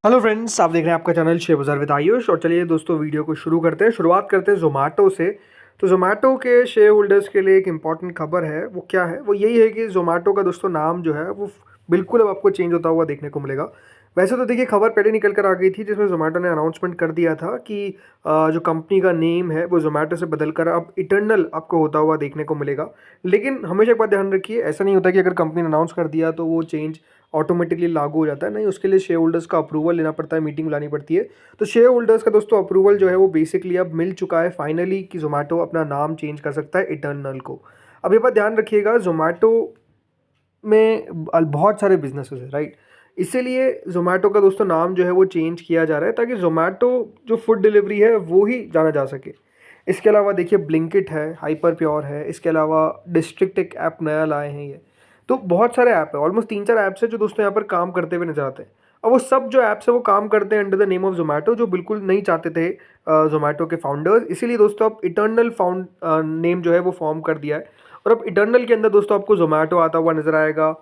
Hello friends, आप देख रहे हैं आपका चैनल शेयर बाज़ार विद आयुष। और चलिए दोस्तों, वीडियो को शुरू करते हैं। शुरुआत करते हैं ज़ोमैटो से। तो ज़ोमैटो के शेयर होल्डर्स के लिए एक इम्पॉर्टेंट खबर है। वो क्या है? वो यही है कि ज़ोमैटो का दोस्तों नाम जो है वो बिल्कुल अब आपको चेंज होता हुआ देखने को मिलेगा। वैसे तो देखिए, खबर पहले निकल कर आ गई थी जिसमें ज़ोमैटो ने अनाउंसमेंट कर दिया था कि जो कंपनी का नेम है वो ज़ोमैटो से बदल कर अब इटर्नल आपको होता हुआ देखने को मिलेगा। लेकिन हमेशा एक बात ध्यान रखिए, ऐसा नहीं होता कि अगर कंपनी ने अनाउंस कर दिया तो वो चेंज ऑटोमेटिकली लागू हो जाता है। नहीं, उसके लिए शेयर होल्डर्स का अप्रूवल लेना पड़ता है, मीटिंग बुलानी पड़ती है। तो शेयर होल्डर्स का दोस्तों अप्रूवल जो है वो बेसिकली अब मिल चुका है फाइनली कि ज़ोमैटो अपना नाम चेंज कर सकता है इटर्नल को। अब ये बात ध्यान रखिएगा, ज़ोमैटो में बहुत सारे बिजनेसेस है, राइट? इसीलिए ज़ोमैटो का दोस्तों नाम जो है वो चेंज किया जा रहा है ताकि ज़ोमैटो जो फूड डिलीवरी है वो ही जाना जा सके। इसके अलावा देखिए, ब्लिंकिट है, हाइपर प्योर है, इसके अलावा डिस्ट्रिक्ट एक ऐप नया लाए हैं ये। तो बहुत सारे ऐप है, ऑलमोस्ट 3-4 ऐप्स है जो दोस्तों यहाँ पर काम करते हुए नज़र आते हैं। अब वो सब जो ऐप्स है वो काम करते हैं under the name of Zomato, जो बिल्कुल नहीं चाहते थे ज़ोमैटो के फाउंडर्स। इसीलिए दोस्तों अब इटर्नल नेम जो है वो फॉर्म कर दिया है। और अब इटर्नल के अंदर दोस्तों आपको ज़ोमैटो आता हुआ नज़र आएगा,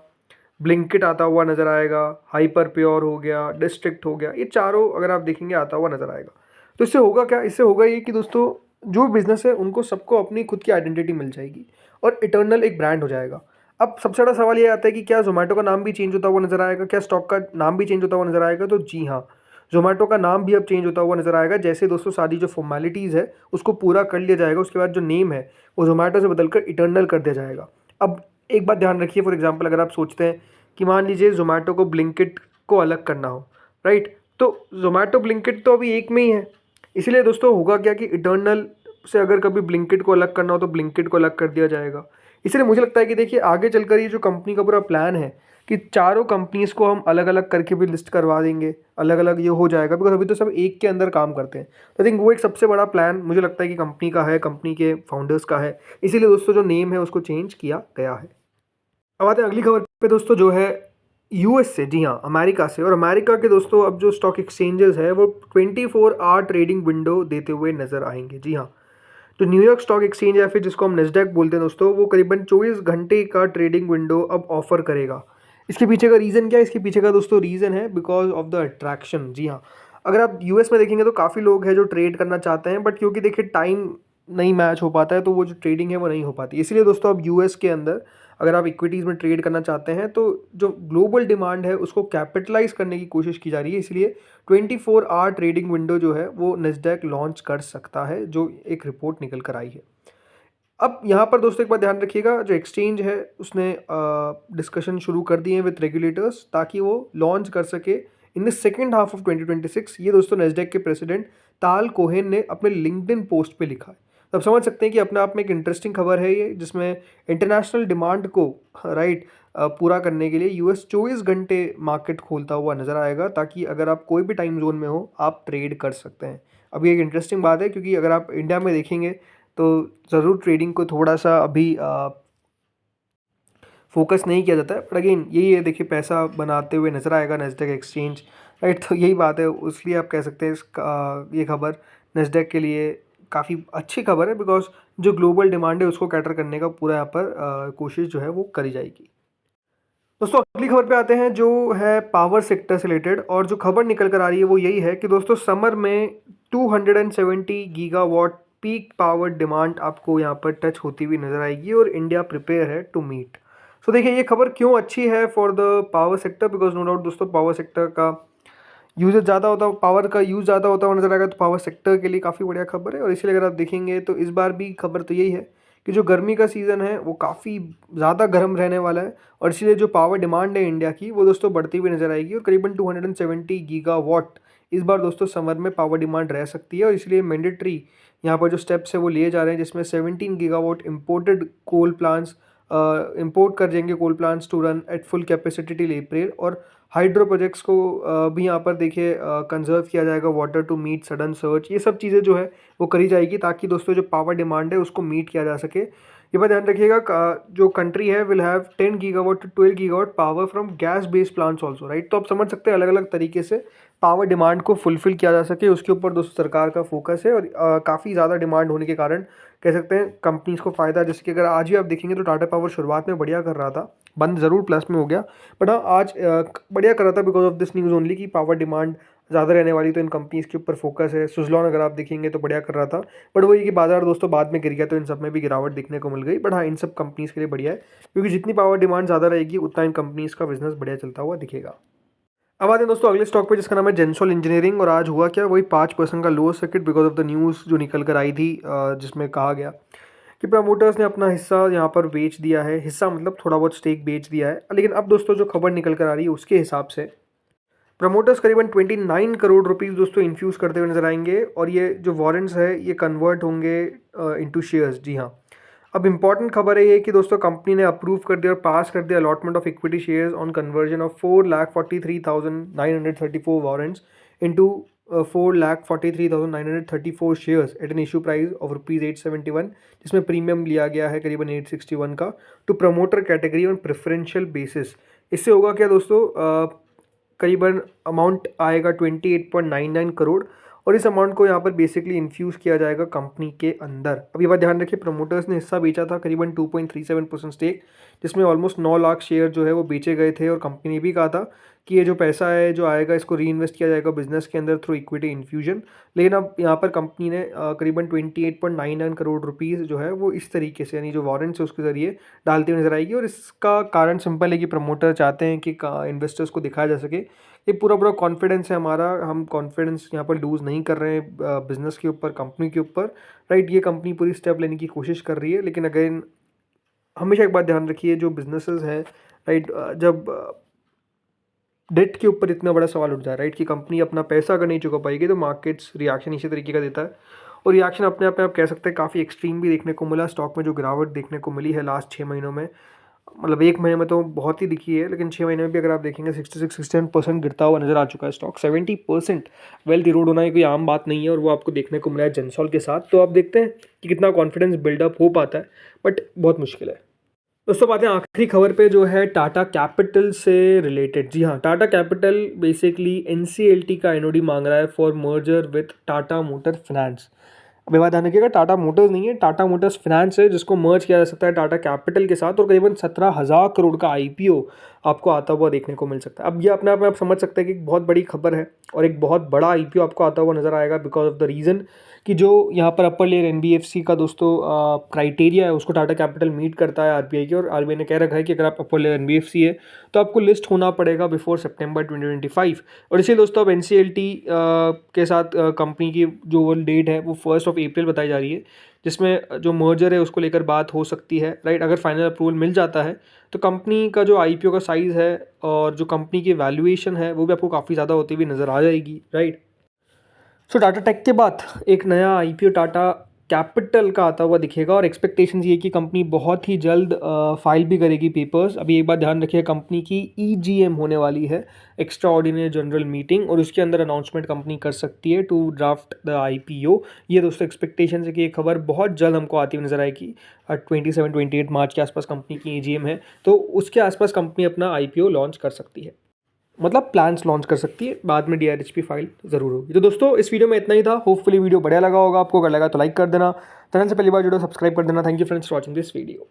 ब्लिंकिट आता हुआ नज़र आएगा, हाइपर प्योर हो गया, डिस्ट्रिक्ट हो गया, ये चारों अगर आप देखेंगे आता हुआ नज़र आएगा। तो इससे होगा क्या? इससे होगा ये कि दोस्तों जो बिज़नेस है उनको सबको अपनी खुद की आइडेंटिटी मिल जाएगी और इटर्नल एक ब्रांड हो जाएगा। अब सबसे बड़ा सवाल ये आता है कि क्या ज़ोमैटो का नाम भी चेंज होता हुआ नज़र आएगा? क्या स्टॉक का नाम भी चेंज होता हुआ नज़र आएगा? तो जी हाँ, ज़ोमैटो का नाम भी अब चेंज होता हुआ नज़र आएगा। जैसे दोस्तों सारी जो फ़ॉर्मेलिटीज़ है उसको पूरा कर लिया जाएगा, उसके बाद जो नेम है वो ज़ोमैटो से बदलकर इटर्नल कर दिया जाएगा। अब एक बात ध्यान रखिए, फॉर एग्ज़ाम्पल अगर आप सोचते हैं कि मान लीजिए ज़ोमैटो को ब्लिंकिट को अलग करना हो, राइट? तो ज़ोमैटो ब्लिंकिट तो अभी एक में ही है। इसीलिए दोस्तों होगा क्या कि इटर्नल से अगर कभी ब्लिंकिट को अलग करना हो तो ब्लिंकिट को अलग कर दिया जाएगा। इसलिए मुझे लगता है कि देखिए, आगे चलकर ये जो कंपनी का पूरा प्लान है कि चारों कंपनीज़ को हम अलग-अलग करके भी लिस्ट करवा देंगे, अलग-अलग ये हो जाएगा, बिकॉज़ अभी तो सब एक के अंदर काम करते हैं। तो आई थिंक वो एक सबसे बड़ा प्लान मुझे लगता है कि कंपनी का है, कंपनी के फाउंडर्स का है। इसीलिए दोस्तों जो नेम है उसको चेंज किया गया है। अब आते हैं अगली खबर पे दोस्तों, जो है यूएस से, जी हाँ, अमेरिका से। और अमेरिका के दोस्तों अब जो स्टॉक एक्सचेंजेस है वो 24 आवर ट्रेडिंग विंडो देते हुए नजर आएंगे। जी हाँ, तो न्यूयॉर्क स्टॉक एक्सचेंज या फिर जिसको हम नेस्डैक बोलते हैं दोस्तों, वो करीबन 24 घंटे का ट्रेडिंग विंडो अब ऑफर करेगा। इसके पीछे का रीज़न क्या है? इसके पीछे का दोस्तों रीज़न है बिकॉज ऑफ द अट्रैक्शन। जी हाँ, अगर आप यूएस में देखेंगे तो काफ़ी लोग हैं जो ट्रेड करना चाहते हैं, बट क्योंकि देखिए टाइम नहीं मैच हो पाता है तो वो जो ट्रेडिंग है वो नहीं हो पाती। इसलिए दोस्तों अब यूएस के अंदर अगर आप इक्विटीज़ में ट्रेड करना चाहते हैं तो जो ग्लोबल डिमांड है उसको कैपिटलाइज करने की कोशिश की जा रही है। इसलिए 24 आवर ट्रेडिंग विंडो जो है वो नेस्डैक लॉन्च कर सकता है, जो एक रिपोर्ट निकल कर आई है। अब यहाँ पर दोस्तों एक बात ध्यान रखिएगा, जो एक्सचेंज है उसने डिस्कशन शुरू कर दिए हैं विद रेगुलेटर्स ताकि वो लॉन्च कर सके in the second half of 2026। ये दोस्तों नेस्डैक के प्रेसिडेंट ताल कोहेन ने अपने लिंक्डइन पोस्ट पे लिखा है। तो आप समझ सकते हैं कि अपने आप में एक इंटरेस्टिंग खबर है ये, जिसमें इंटरनेशनल डिमांड को राइट पूरा करने के लिए यूएस 24 घंटे मार्केट खोलता हुआ नजर आएगा, ताकि अगर आप कोई भी टाइम जोन में हो आप ट्रेड कर सकते हैं। अब ये एक इंटरेस्टिंग बात है क्योंकि अगर आप इंडिया में देखेंगे तो ज़रूर ट्रेडिंग को थोड़ा सा अभी फोकस नहीं किया जाता है, बट अगेन यही है, देखिए पैसा बनाते हुए नजर आएगा नेस्डैक एक्सचेंज, राइट? तो यही बात है, इसलिए आप कह सकते हैं ये खबर नेस्डैक के लिए काफ़ी अच्छी खबर है बिकॉज जो ग्लोबल डिमांड है उसको कैटर करने का पूरा यहाँ पर कोशिश जो है वो करी जाएगी। दोस्तों अगली खबर पे आते हैं जो है पावर सेक्टर से रिलेटेड। और जो खबर निकल कर आ रही है वो यही है कि दोस्तों समर में 270 गीगावाट पीक पावर डिमांड आपको यहाँ पर टच होती हुई नजर आएगी और इंडिया प्रिपेयर है टू मीट। सो देखिए, ये खबर क्यों अच्छी है for the power sector, because no doubt दोस्तों पावर सेक्टर का यूजेज ज़्यादा होता, पावर का यूज़ ज़्यादा होता हुआ नजर आएगा, तो पावर सेक्टर के लिए काफ़ी बढ़िया खबर है। और इसलिए अगर आप देखेंगे तो इस बार भी खबर तो यही है कि जो गर्मी का सीज़न है वो काफ़ी ज़्यादा गर्म रहने वाला है, और इसलिए जो पावर डिमांड है इंडिया की वो दोस्तों बढ़ती हुई नजर आएगी। और करीबन 270 गीगावाट इस बार दोस्तों समर में पावर डिमांड रह सकती है, और इसलिए मैंडेटरी यहाँ पर जो स्टेप्स है वो लिए जा रहे हैं, जिसमें 17 gigawatt imported coal plants import कर देंगे, coal plants to run at full capacity till April. और हाइड्रो प्रोजेक्ट्स को भी यहाँ पर देखिए कंजर्व किया जाएगा, water to meet sudden search, ये सब चीज़ें जो है वो करी जाएगी ताकि दोस्तों जो पावर डिमांड है उसको मीट किया जा सके। ये बात ध्यान रखिएगा, जो कंट्री है will have 10 gigawatt to 12 gigawatt power from gas based plants also, right. तो आप समझ सकते हैं अलग अलग तरीके से पावर डिमांड को फुलफिल किया जा सके, उसके ऊपर दोस्तों सरकार का फोकस है। और काफ़ी ज़्यादा डिमांड होने के कारण कह सकते हैं कंपनीज को फ़ायदा। जैसे कि अगर आज ही आप देखेंगे तो टाटा पावर शुरुआत में बढ़िया कर रहा था, बंद ज़रूर प्लस में हो गया, बट हाँ आज बढ़िया कर रहा था because of this news only कि पावर डिमांड ज़्यादा रहने वाली, तो इन कंपनीज के ऊपर फोकस है। सुजलॉन अगर आप देखेंगे तो बढ़िया कर रहा था, बट वही कि बाजार दोस्तों बाद में गिर गया, तो इन सब में भी गिरावट देखने को मिल गई। बट हाँ इन सब कंपनीज के लिए बढ़िया है, क्योंकि जितनी पावर डिमांड ज़्यादा रहेगी उतना इन कंपनीज का बिजनेस बढ़िया चलता हुआ दिखेगा। अब आते हैं दोस्तों अगले स्टॉक पे, जिसका नाम है जेंसॉल इंजीनियरिंग। और आज हुआ क्या, वही 5% का lower circuit because of the news जो निकल कर आई थी, जिसमें कहा गया कि प्रमोटर्स ने अपना हिस्सा यहाँ पर बेच दिया है। हिस्सा मतलब थोड़ा बहुत स्टेक बेच दिया है। लेकिन अब दोस्तों जो खबर निकल कर आ रही है उसके हिसाब से प्रमोटर्स करीबन 29 करोड़ रुपीस दोस्तों इन्फ्यूज़ करते हुए नजर आएंगे। और ये जो वारंट्स है ये कन्वर्ट होंगे इनटू शेयर्स। जी हाँ, अब इंपॉर्टेंट खबर है ये कि दोस्तों कंपनी ने अप्रूव कर दिया और पास कर दिया allotment of equity shares on conversion of 4,43,934 warrants into 4,43,934 shares at an issue price of ₹871, जिसमें प्रीमियम लिया गया है करीबन 861 का, to promoter category on preferential basis. इससे होगा क्या दोस्तों, करीबन अमाउंट आएगा 28.99 करोड़, और इस अमाउंट को यहाँ पर बेसिकली इन्फ्यूज़ किया जाएगा कंपनी के अंदर। अब ये बात ध्यान रखिए, प्रमोटर्स ने हिस्सा बेचा था करीबन 2.37% स्टेक, जिसमें ऑलमोस्ट 9 लाख शेयर जो है वो बेचे गए थे। और कंपनी ने भी कहा था कि ये जो पैसा है जो आएगा इसको री इन्वेस्ट किया जाएगा बिजनेस के अंदर थ्रू इक्विटी इन्फ्यूजन। लेकिन अब यहाँ पर कंपनी ने करीबन 28.99 करोड़ रुपीज़ जो है वो इस तरीके से, यानी जो वारंट्स है उसके ज़रिए डालती हुई नजर आएगी। और इसका कारण सिंपल है कि प्रमोटर चाहते हैं कि इन्वेस्टर्स को दिखाया जा सके ये पूरा कॉन्फिडेंस है हमारा, हम कॉन्फिडेंस यहाँ पर लूज़ नहीं कर रहे हैं बिजनेस के ऊपर, कंपनी के ऊपर, राइट। ये कंपनी पूरी स्टेप लेने की कोशिश कर रही है। लेकिन अगेन हमेशा एक बात ध्यान रखिए, जो बिजनेसेस है राइट, जब डेट के ऊपर इतना बड़ा सवाल उठ जाए, राइट, कि कंपनी अपना पैसा अगर नहीं चुका पाएगी तो मार्केट्स रिएक्शन इसी तरीके का देता है। और रिएक्शन अपने आप में आप कह सकते हैं काफ़ी एक्सट्रीम भी देखने को मिला। स्टॉक में जो गिरावट देखने को मिली है लास्ट 6 महीनों में, मतलब 1 महीने में तो बहुत ही दिखी है, लेकिन 6 महीने में भी अगर आप देखेंगे 66-67% गिरता हुआ नजर आ चुका है स्टॉक। 70% वेल्थ इरोड होना ये कोई आम बात नहीं है, और वो आपको देखने को मिला है जेंसॉल के साथ। तो आप देखते हैं कि कितना कॉन्फिडेंस बिल्डअप हो पाता है, बट बहुत मुश्किल है। दोस्तों बातें आखिरी खबर पे जो है टाटा कैपिटल से रिलेटेड। जी हाँ, टाटा कैपिटल बेसिकली एनसीएलटी का एनओडी मांग रहा है for merger with Tata motor finance. अब ये बात ध्यान रखिएगा, टाटा मोटर्स नहीं है, टाटा मोटर्स फाइनेंस है, जिसको मर्ज किया जा सकता है टाटा कैपिटल के साथ। और करीबन 17,000 करोड़ का आईपीओ आपको आता हुआ देखने को मिल सकता है। अब ये अपने आप में आप समझ सकते हैं कि एक बहुत बड़ी खबर है और एक बहुत बड़ा आईपीओ आपको आता हुआ नजर आएगा बिकॉज ऑफ द रीज़न कि जो यहाँ पर अपर लेयर एनबीएफसी का दोस्तों क्राइटेरिया है उसको टाटा कैपिटल मीट करता है आरबीआई की। और आरबीआई ने कह रखा है कि अगर आप अपर लेयर एनबीएफसी है तो आपको लिस्ट होना पड़ेगा बिफोर सितंबर 2025। और इसलिए दोस्तों अब एनसीएलटी के साथ कंपनी की जो डेट है वो 1 अप्रैल बताई जा रही है, जिसमें जो मर्जर है उसको लेकर बात हो सकती है, राइट। अगर फाइनल अप्रूवल मिल जाता है तो कंपनी का जो आईपीओ का साइज़ है और जो कंपनी की वैल्यूएशन है वो भी आपको काफ़ी ज़्यादा होती हुई नज़र आ जाएगी, राइट। सो टाटा टेक के बाद एक नया आईपीओ टाटा कैपिटल का आता हुआ दिखेगा, और एक्सपेक्टेशंस ये कि कंपनी बहुत ही जल्द फाइल भी करेगी पेपर्स। अभी एक बात ध्यान रखिए, कंपनी की ईजीएम होने वाली है, एक्स्ट्रा ऑर्डिनरी जनरल मीटिंग, और उसके अंदर अनाउंसमेंट कंपनी कर सकती है टू ड्राफ्ट द आईपीओ। ये दोस्तों एक्सपेक्टेशन है कि ये खबर बहुत जल्द हमको आती हुई नजर आएगी। 27-28 मार्च के आसपास कंपनी की ईजीएम है, तो उसके आसपास कंपनी अपना आईपीओ लॉन्च कर सकती है, मतलब प्लान्स लॉन्च कर सकती है। बाद में डीआरएचपी फाइल जरूर होगी। तो दोस्तों इस वीडियो में इतना ही था। होपफुली वीडियो बढ़िया लगा होगा आपको। अगर लगा तो लाइक कर देना, चैनल से पहली बार जुड़ो सब्सक्राइब कर देना। Thank you friends for watching this video.